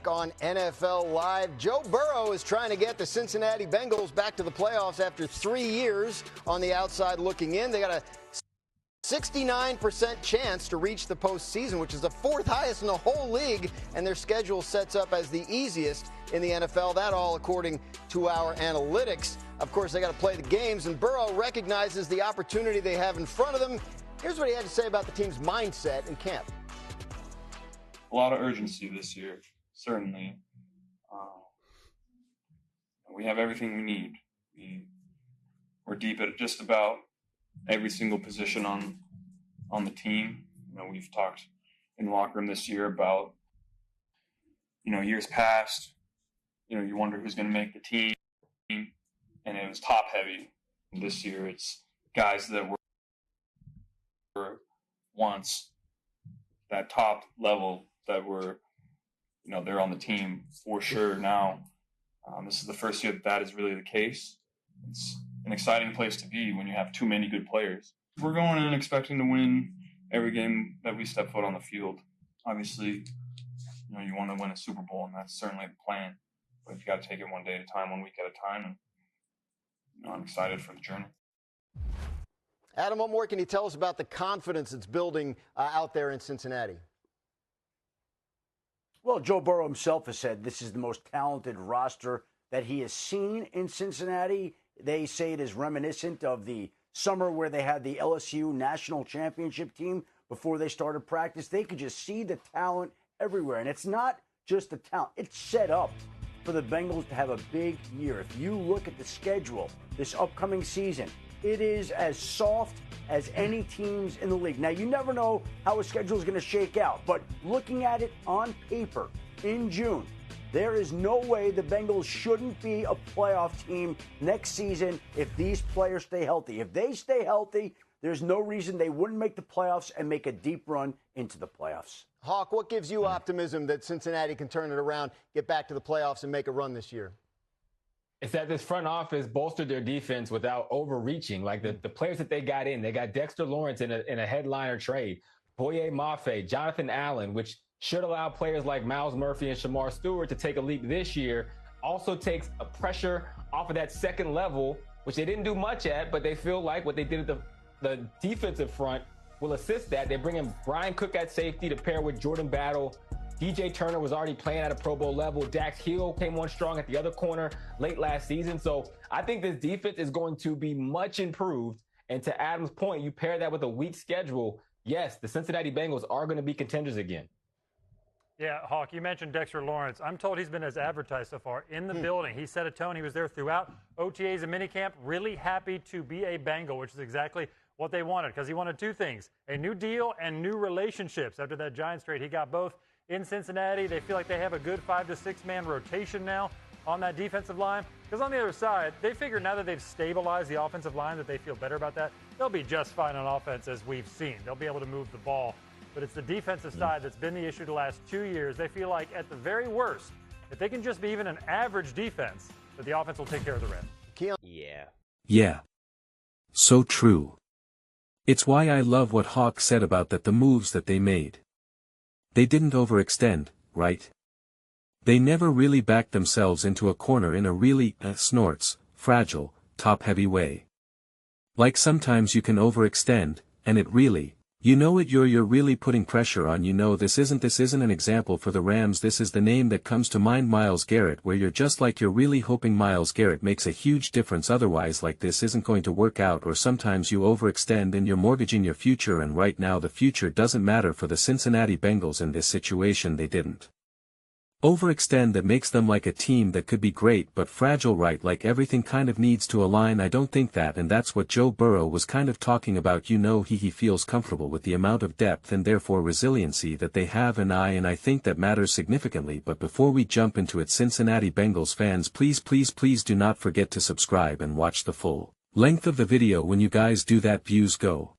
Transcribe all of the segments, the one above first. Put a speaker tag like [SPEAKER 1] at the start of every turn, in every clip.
[SPEAKER 1] On NFL Live, Joe Burrow is trying to get the Cincinnati Bengals back to the playoffs after 3 years on the outside looking in. They got a 69% chance to reach the postseason, which is the fourth highest in the whole league, and their schedule sets up as the easiest in the NFL. That all according to our analytics. Of course, they got to play the games, and Burrow recognizes the opportunity they have in front of them. Here's what he had to say about the team's mindset in camp.
[SPEAKER 2] A lot of urgency this year. Certainly, we have everything we need. We're deep at just about every single position on the team. We've talked in the locker room this year about, years past, you wonder who's going to make the team, and it was top heavy. This year, it's guys that were once that top level that were, they're on the team for sure now. This is the first year that is really the case. It's an exciting place to be when you have too many good players. We're going in expecting to win every game that we step foot on the field. Obviously, you want to win a Super Bowl, and that's certainly the plan. But you got to take it one day at a time, 1 week at a time. And I'm excited for the journey.
[SPEAKER 1] Adam, what more can you tell us about the confidence that's building out there in Cincinnati?
[SPEAKER 3] Well, Joe Burrow himself has said this is the most talented roster that he has seen in Cincinnati. They say it is reminiscent of the summer where they had the LSU national championship team before they started practice. They could just see the talent everywhere. And it's not just the talent. It's set up for the Bengals to have a big year. If you look at the schedule this upcoming season, it is as soft as any teams in the league. Now, you never know how a schedule is going to shake out, but looking at it on paper in June, there is no way the Bengals shouldn't be a playoff team next season if these players stay healthy. If they stay healthy, there's no reason they wouldn't make the playoffs and make a deep run into the playoffs.
[SPEAKER 1] Hawk, what gives you optimism that Cincinnati can turn it around, get back to the playoffs, and make a run this year?
[SPEAKER 4] It's that this front office bolstered their defense without overreaching. Like the players that they got Dexter Lawrence in a headliner trade, Boye Mafe, Jonathan Allen, which should allow players like Myles Murphy and Shamar Stewart to take a leap this year. Also takes a pressure off of that second level, which they didn't do much at, but they feel like what they did at the defensive front will assist that. They bring in Brian Cook at safety to pair with Jordan Battle. DJ Turner was already playing at a Pro Bowl level. Dax Hill came on strong at the other corner late last season. So I think this defense is going to be much improved. And to Adam's point, you pair that with a weak schedule. Yes, the Cincinnati Bengals are going to be contenders again.
[SPEAKER 5] Yeah, Hawk, you mentioned Dexter Lawrence. I'm told he's been as advertised so far in the building. He set a tone. He was there throughout OTAs and minicamp. Really happy to be a Bengal, which is exactly what they wanted, because he wanted two things, a new deal and new relationships. After that Giants trade, he got both in Cincinnati. They feel like they have a good 5 to 6 man rotation now on that defensive line. Because on the other side, they figure now that they've stabilized the offensive line that they feel better about that. They'll be just fine on offense, as we've seen. They'll be able to move the ball. But it's the defensive side that's been the issue the last 2 years. They feel like at the very worst, if they can just be even an average defense, that the offense will take care of the rest.
[SPEAKER 6] Yeah. So true. It's why I love what Hawk said about the moves that they made. They didn't overextend, right? They never really backed themselves into a corner in a really, fragile, top-heavy way. Like sometimes you can overextend, and it really, you're really putting pressure on. This isn't an example for the Rams. This is the name that comes to mind, Myles Garrett, where you're really hoping Myles Garrett makes a huge difference. Otherwise, like, this isn't going to work out. Or sometimes you overextend and you're mortgaging your future, and right now the future doesn't matter for the Cincinnati Bengals. In this situation, they didn't overextend. That makes them like a team that could be great but fragile, right? Like everything kind of needs to align. I don't think that, and that's what Joe Burrow was kind of talking about. He feels comfortable with the amount of depth and therefore resiliency that they have, and I think that matters significantly. But before we jump into it, Cincinnati Bengals fans, please do not forget to subscribe and watch the full length of the video. When you guys do that, views go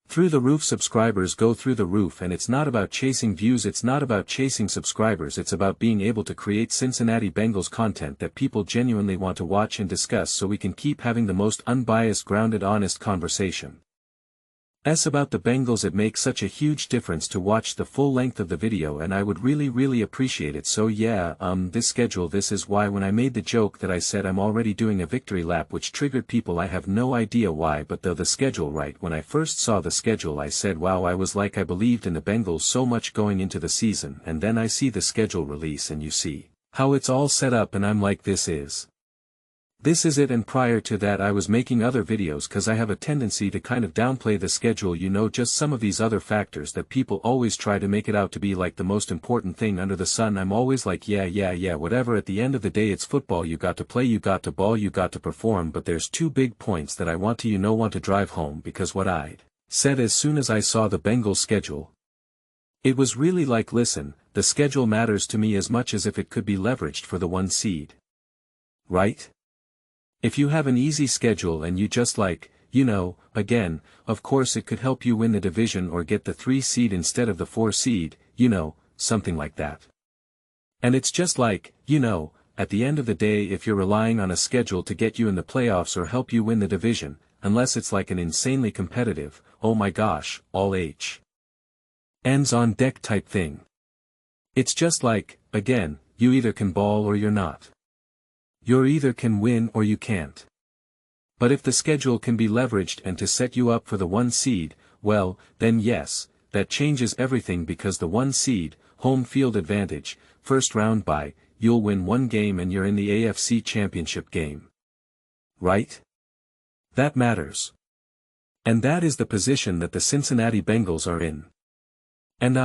[SPEAKER 6] through the roof, subscribers go through the roof, and it's not about chasing views, it's not about chasing subscribers, it's about being able to create Cincinnati Bengals content that people genuinely want to watch and discuss, so we can keep having the most unbiased, grounded, honest conversation. About the Bengals. It makes such a huge difference to watch the full length of the video, and I would really appreciate it. So yeah, this schedule, this is why when I made the joke that I said I'm already doing a victory lap, which triggered people, I have no idea why, but the schedule, right, when I first saw the schedule I said wow, I was like, I believed in the Bengals so much going into the season, and then I see the schedule release and you see how it's all set up and I'm like, this is it. And prior to that I was making other videos cause I have a tendency to kind of downplay the schedule, just some of these other factors that people always try to make it out to be like the most important thing under the sun. I'm always like yeah, whatever, at the end of the day it's football, you got to play, you got to ball, you got to perform, but there's two big points that I want to drive home, because what I'd said as soon as I saw the Bengals schedule, it was really like, listen, the schedule matters to me as much as if it could be leveraged for the 1 seed. Right? If you have an easy schedule and you just like, again, of course it could help you win the division or get the 3 seed instead of the 4 seed, something like that. And it's just like, at the end of the day, if you're relying on a schedule to get you in the playoffs or help you win the division, unless it's like an insanely competitive, oh my gosh, all hands on deck type thing. It's just like, again, you either can ball or you're not. You either can win or you can't. But if the schedule can be leveraged and to set you up for the 1 seed, well, then yes, that changes everything, because the 1 seed, home field advantage, first round bye, you'll win 1 game and you're in the AFC Championship game. Right? That matters. And that is the position that the Cincinnati Bengals are in. And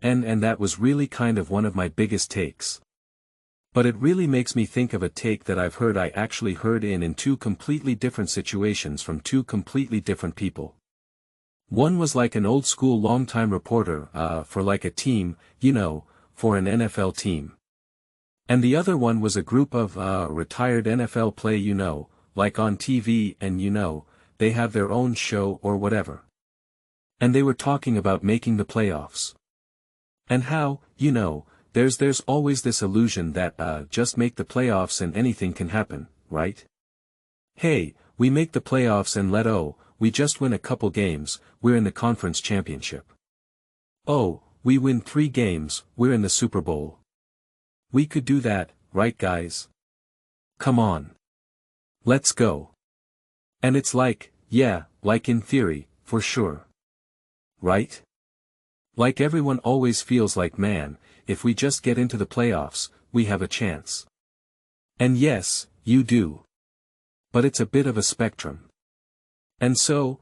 [SPEAKER 6] and that was really kind of one of my biggest takes. But it really makes me think of a take that I actually heard in 2 completely different situations from 2 completely different people. One was like an old school long-time reporter, for like a team, for an NFL team. And the other one was a group of, retired NFL play, like on TV, and they have their own show or whatever. And they were talking about making the playoffs. And how, there's always this illusion that, just make the playoffs and anything can happen, right? Hey, we make the playoffs and we just win a couple games, we're in the conference championship. Oh, we win 3 games, we're in the Super Bowl. We could do that, right guys? Come on. Let's go. And it's like, yeah, like in theory, for sure. Right? Like everyone always feels like, man, if we just get into the playoffs, we have a chance. And yes, you do. But it's a bit of a spectrum. And so,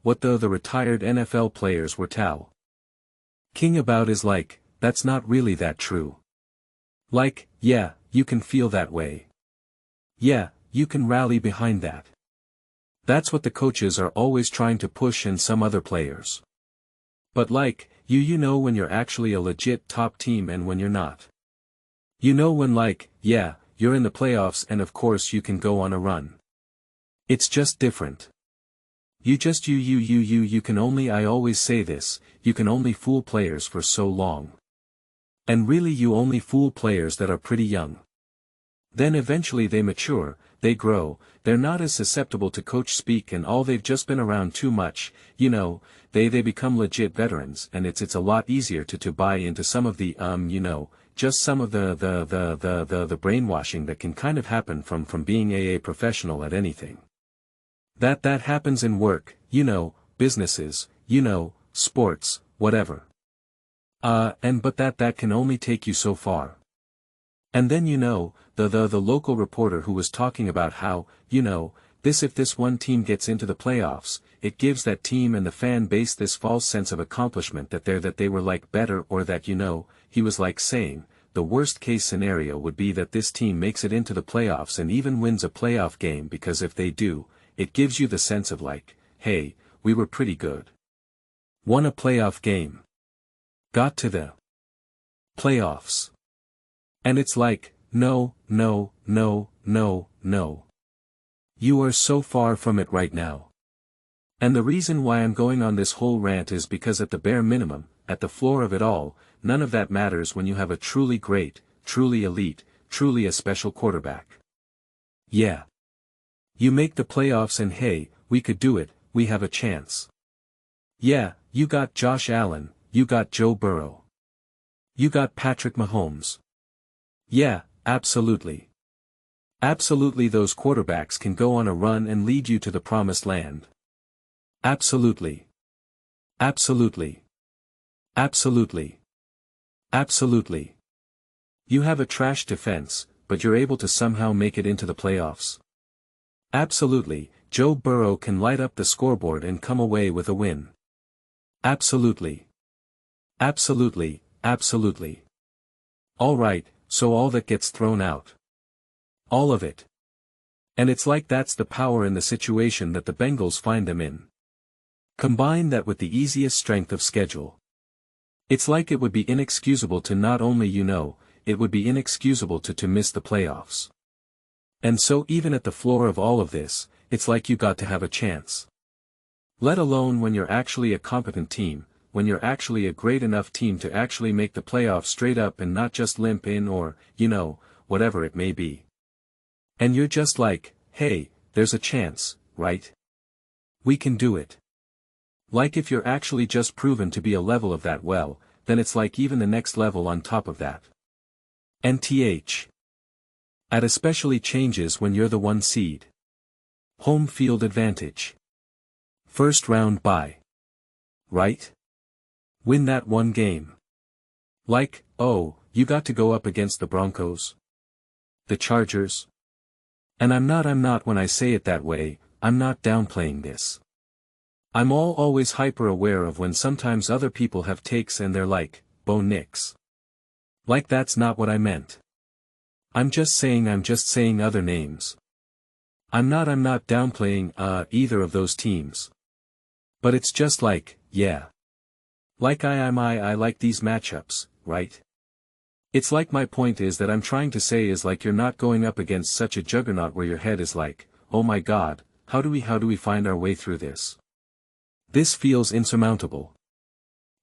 [SPEAKER 6] what the retired NFL players were talking about is like, that's not really that true. Like, yeah, you can feel that way. Yeah, you can rally behind that. That's what the coaches are always trying to push and some other players. But like, you know when you're actually a legit top team and when you're not. When like, yeah, you're in the playoffs and of course you can go on a run. It's just different. You can only, I always say this, you can only fool players for so long. And really you only fool players that are pretty young. Then eventually they mature, they grow, they're not as susceptible to coach speak and all, they've just been around too much, they become legit veterans, and it's a lot easier to buy into some of the, just some of the brainwashing that can kind of happen from being a professional at anything. That happens in work, businesses, sports, whatever. But that can only take you so far. And then the local reporter who was talking about how, if this one team gets into the playoffs, it gives that team and the fan base this false sense of accomplishment that they were like better, or that he was like saying, the worst case scenario would be that this team makes it into the playoffs and even wins a playoff game, because if they do, it gives you the sense of like, hey, we were pretty good. Won a playoff game. Got to the playoffs. And it's like, no. You are so far from it right now. And the reason why I'm going on this whole rant is because at the bare minimum, at the floor of it all, none of that matters when you have a truly great, truly elite, truly a special quarterback. Yeah. You make the playoffs and hey, we could do it, we have a chance. Yeah, you got Josh Allen, you got Joe Burrow. You got Patrick Mahomes. Yeah, absolutely. Absolutely, those quarterbacks can go on a run and lead you to the promised land. Absolutely. Absolutely. Absolutely. Absolutely. You have a trash defense, but you're able to somehow make it into the playoffs. Absolutely, Joe Burrow can light up the scoreboard and come away with a win. Absolutely. Absolutely, absolutely. All right, so all that gets thrown out. All of it. And it's like that's the power in the situation that the Bengals find them in. Combine that with the easiest strength of schedule. It's like it would be inexcusable to not only it would be inexcusable to miss the playoffs. And so even at the floor of all of this, it's like you got to have a chance. Let alone when you're actually a competent team, when you're actually a great enough team to actually make the playoffs straight up and not just limp in or, whatever it may be. And you're just like, hey, there's a chance, right? We can do it. Like if you're actually just proven to be a level of that, well, then it's like even the next level on top of that. NTH. At especially changes when you're the 1 seed. Home field advantage. First round bye. Right? Win that one game. Like, oh, you got to go up against the Broncos? The Chargers? And I'm not when I say it that way, I'm not downplaying this. I'm always hyper aware of when sometimes other people have takes and they're like, Bo Nix. Like that's not what I meant. I'm just saying other names. I'm not downplaying, either of those teams. But it's just like, yeah. Like I like these matchups, right? It's like my point is that I'm trying to say is like you're not going up against such a juggernaut where your head is like, oh my god, how do we find our way through this? This feels insurmountable.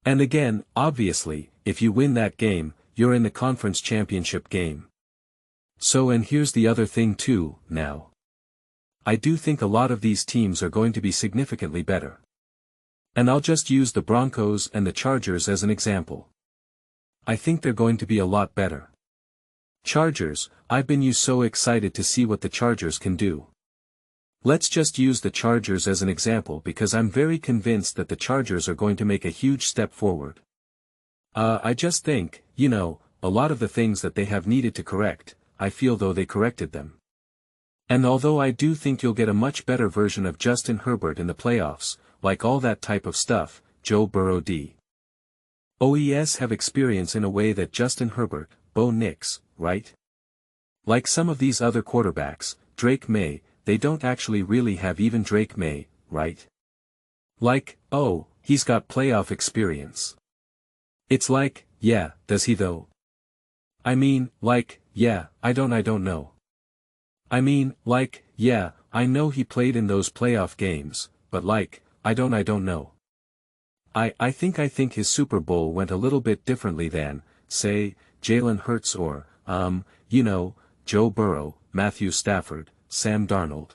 [SPEAKER 6] And again, obviously, if you win that game, you're in the conference championship game. So and here's the other thing too, now. I do think a lot of these teams are going to be significantly better. And I'll just use the Broncos and the Chargers as an example. I think they're going to be a lot better. Chargers, I've been so excited to see what the Chargers can do. Let's just use the Chargers as an example because I'm very convinced that the Chargers are going to make a huge step forward. I just think, a lot of the things that they have needed to correct, I feel though they corrected them. And although I do think you'll get a much better version of Justin Herbert in the playoffs, like all that type of stuff, Joe Burrow OES have experience in a way that Justin Herbert, Bo Nix, right? Like some of these other quarterbacks, Drake May, they don't actually really have even Drake May, right? Like, oh, he's got playoff experience. It's like, yeah, does he though? I mean, like, yeah, I don't know. I mean, like, yeah, I know he played in those playoff games, but like, I don't know. I think his Super Bowl went a little bit differently than, say, Jalen Hurts or, Joe Burrow, Matthew Stafford, Sam Darnold.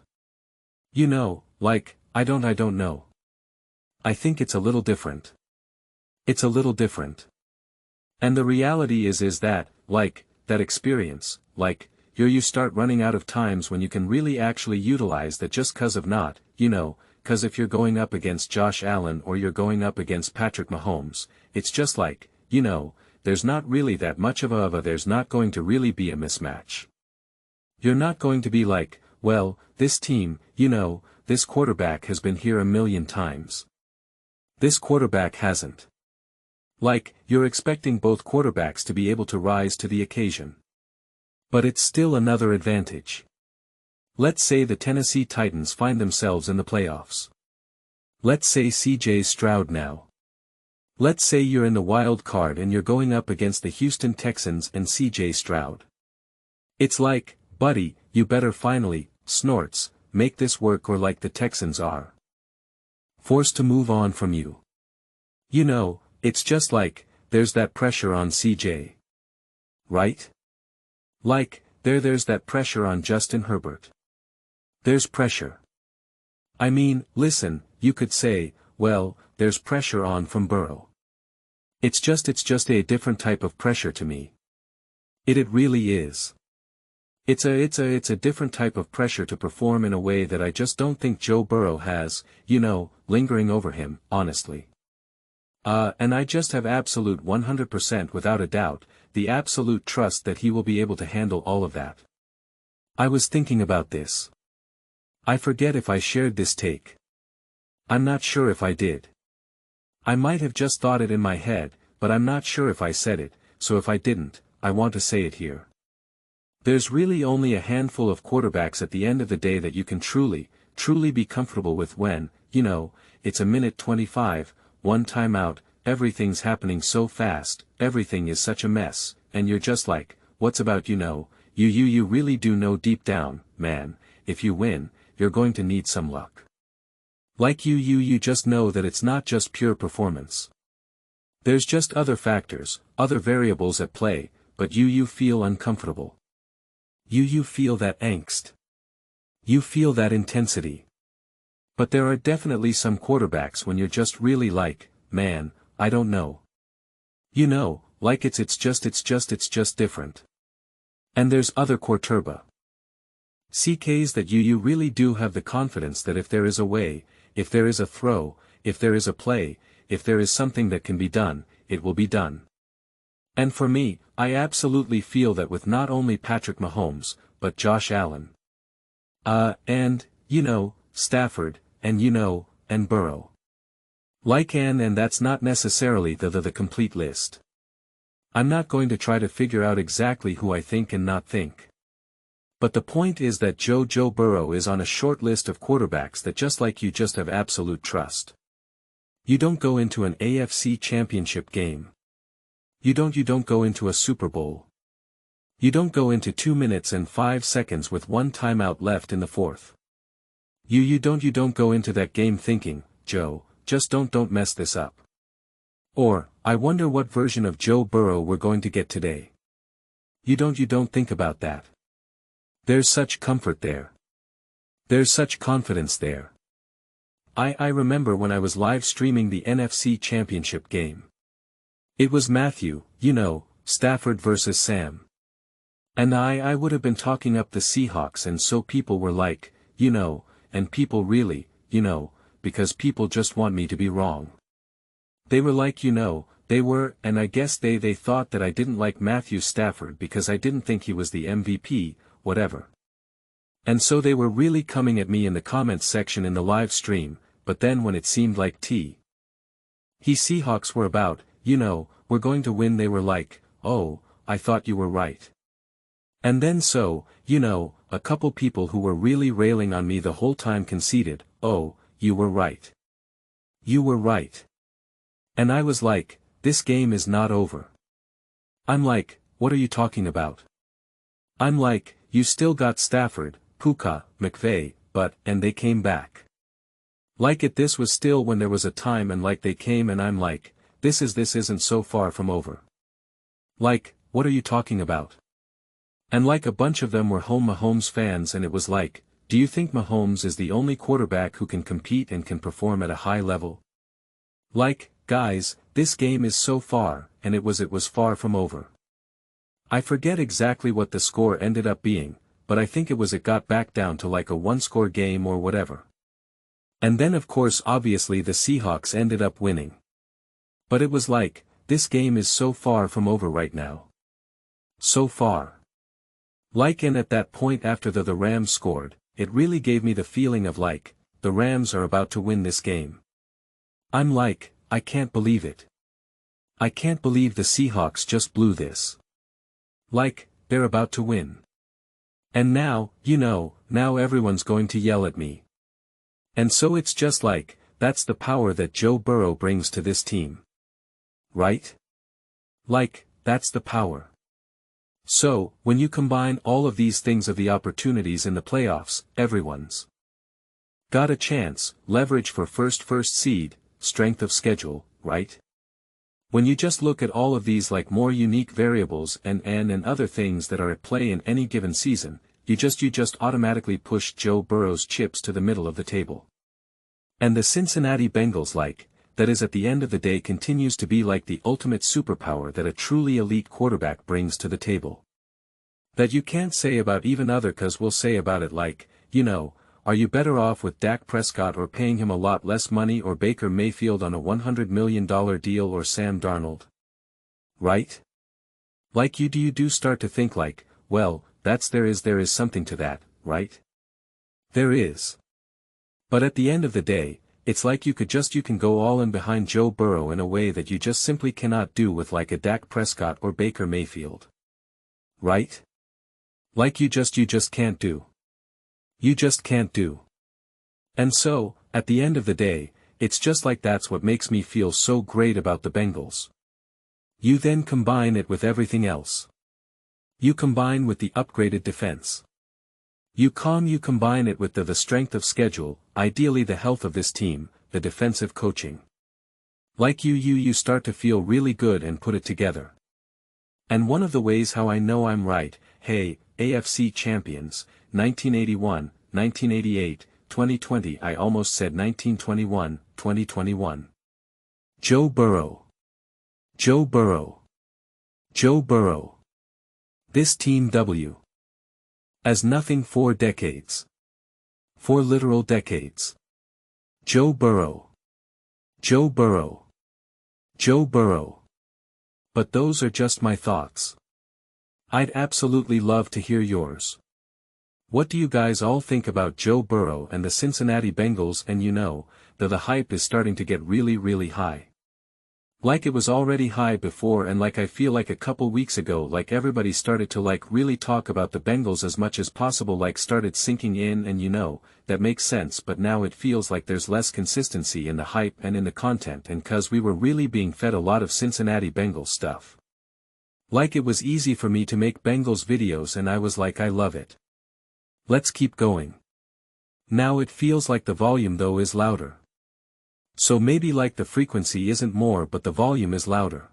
[SPEAKER 6] Like, I don't know. I think it's a little different. It's a little different. And the reality is that, like, that experience, like, you start running out of times when you can really actually utilize that just cause of not, cause if you're going up against Josh Allen or you're going up against Patrick Mahomes, it's just like, there's not really that much of there's not going to really be a mismatch. You're not going to be like, well, this team, this quarterback has been here a million times. This quarterback hasn't. Like, you're expecting both quarterbacks to be able to rise to the occasion. But it's still another advantage. Let's say the Tennessee Titans find themselves in the playoffs. Let's say C.J. Stroud now. Let's say you're in the wild card and you're going up against the Houston Texans and C.J. Stroud. It's like, buddy, you better finally, snorts, make this work or like the Texans are forced to move on from you. It's just like, there's that pressure on CJ. Right? Like, there's that pressure on Justin Herbert. There's pressure. I mean, listen, you could say, well, there's pressure on from Burrow. It's just a different type of pressure to me. It really is. It's a different type of pressure to perform in a way that I just don't think Joe Burrow has, lingering over him, honestly. And I just have absolute 100% without a doubt, the absolute trust that he will be able to handle all of that. I was thinking about this. I forget if I shared this take. I'm not sure if I did. I might have just thought it in my head, but I'm not sure if I said it, so if I didn't, I want to say it here. There's really only a handful of quarterbacks at the end of the day that you can truly be comfortable with when, it's a minute 25, one timeout, everything's happening so fast, everything is such a mess, and you're just like, what's about you really do know deep down, man, if you win, you're going to need some luck. Like you just know that it's not just pure performance. There's just other factors, other variables at play, but you feel uncomfortable. You feel that angst. You feel that intensity. But there are definitely some quarterbacks when you're just really like, man, I don't know. Like it's just different. And there's other CKs that you really do have the confidence that if there is a way, if there is a throw, if there is a play, if there is something that can be done, it will be done. And for me, I absolutely feel that with not only Patrick Mahomes, but Josh Allen. And Stafford, and Burrow. And that's not necessarily the complete list. I'm not going to try to figure out exactly who I think and not think. But the point is that Joe Burrow is on a short list of quarterbacks that just like you just have absolute trust. You don't go into an AFC championship game. You don't go into a Super Bowl. You don't go into 2 minutes and 5 seconds with one timeout left in the fourth. You don't go into that game thinking, Joe, just don't mess this up. Or, I wonder what version of Joe Burrow we're going to get today. You don't think about that. There's such comfort there. There's such confidence there. I remember when I was live streaming the NFC Championship game. It was Matthew, Stafford versus Sam. And I would have been talking up the Seahawks and so people were like, and people really, because people just want me to be wrong. They were like they were, and I guess they thought that I didn't like Matthew Stafford because I didn't think he was the MVP, whatever. And so they were really coming at me in the comments section in the live stream, but then when it seemed like he Seahawks were about, we're going to win, they were like, oh, I thought you were right. And then so, a couple people who were really railing on me the whole time conceded, oh, you were right. You were right. And I was like, this game is not over. I'm like, what are you talking about? I'm like, you still got Stafford, Puka, McVay, and they came back. This was still when there was a time and they came and I'm like, this isn't so far from over. What are you talking about? And a bunch of them were Mahomes fans and it was like, do you think Mahomes is the only quarterback who can compete and can perform at a high level? Guys, this game is so far, and it was far from over. I forget exactly what the score ended up being, but I think it got back down to a one-score game or whatever. And then of course obviously the Seahawks ended up winning. But it was this game is so far from over right now. So far. And at that point after the Rams scored, it really gave me the feeling of the Rams are about to win this game. I'm like, I can't believe it. I can't believe the Seahawks just blew this. They're about to win. And now, now everyone's going to yell at me. And so it's just that's the power that Joe Burrow brings to this team. Right? That's the power. So, when you combine all of these things of the opportunities in the playoffs, everyone's got a chance, leverage for first seed, strength of schedule, right? When you just look at all of these more unique variables and other things that are at play in any given season, you just automatically push Joe Burrow's chips to the middle of the table. And the Cincinnati Bengals that is at the end of the day continues to be like the ultimate superpower that a truly elite quarterback brings to the table. That you can't say about even other cuz we'll say about it are you better off with Dak Prescott or paying him a lot less money or Baker Mayfield on a $100 million deal or Sam Darnold? Right? Do you start to think well, there is something to that, right? There is. But at the end of the day, it's you can go all in behind Joe Burrow in a way that you just simply cannot do with a Dak Prescott or Baker Mayfield. Right? You just can't do. You just can't do. And so, at the end of the day, it's just that's what makes me feel so great about the Bengals. You then combine it with everything else. You combine with the upgraded defense. You combine it with the strength of schedule, ideally the health of this team, the defensive coaching. You start to feel really good and put it together. And one of the ways how I know I'm right, hey, AFC champions, 1981, 1988, 2020, I almost said 1921, 2021. Joe Burrow. Joe Burrow. Joe Burrow. This team W. As nothing 4 decades. 4 literal decades. Joe Burrow. Joe Burrow. Joe Burrow. But those are just my thoughts. I'd absolutely love to hear yours. What do you guys all think about Joe Burrow and the Cincinnati Bengals? And the hype is starting to get really, really high. It was already high before, and I feel a couple weeks ago everybody started to really talk about the Bengals as much as possible, started sinking in, and that makes sense, but now it feels there's less consistency in the hype and in the content, and cause we were really being fed a lot of Cincinnati Bengals stuff. It was easy for me to make Bengals videos and I was I love it. Let's keep going. Now it feels the volume though is louder. So maybe the frequency isn't more but the volume is louder.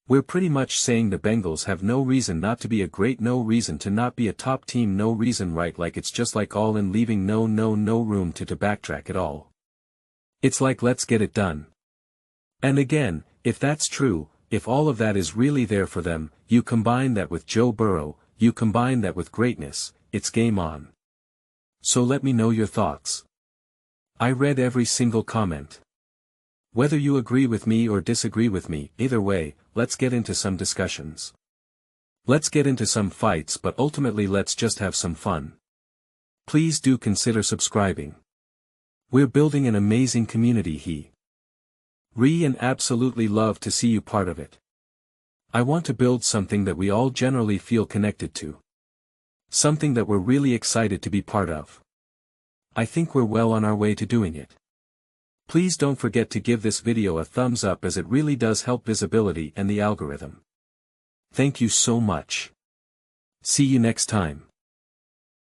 [SPEAKER 6] We're pretty much saying the Bengals have no reason not to be a great, no reason to not be a top team, no reason, right? It's just all in, leaving no room to backtrack at all. It's let's get it done. And again, if that's true, if all of that is really there for them, you combine that with Joe Burrow, you combine that with greatness, it's game on. So let me know your thoughts. I read every single comment. Whether you agree with me or disagree with me, either way, let's get into some discussions. Let's get into some fights, but ultimately let's just have some fun. Please do consider subscribing. We're building an amazing community and absolutely love to see you part of it. I want to build something that we all generally feel connected to. Something that we're really excited to be part of. I think we're well on our way to doing it. Please don't forget to give this video a thumbs up as it really does help visibility and the algorithm. Thank you so much. See you next time.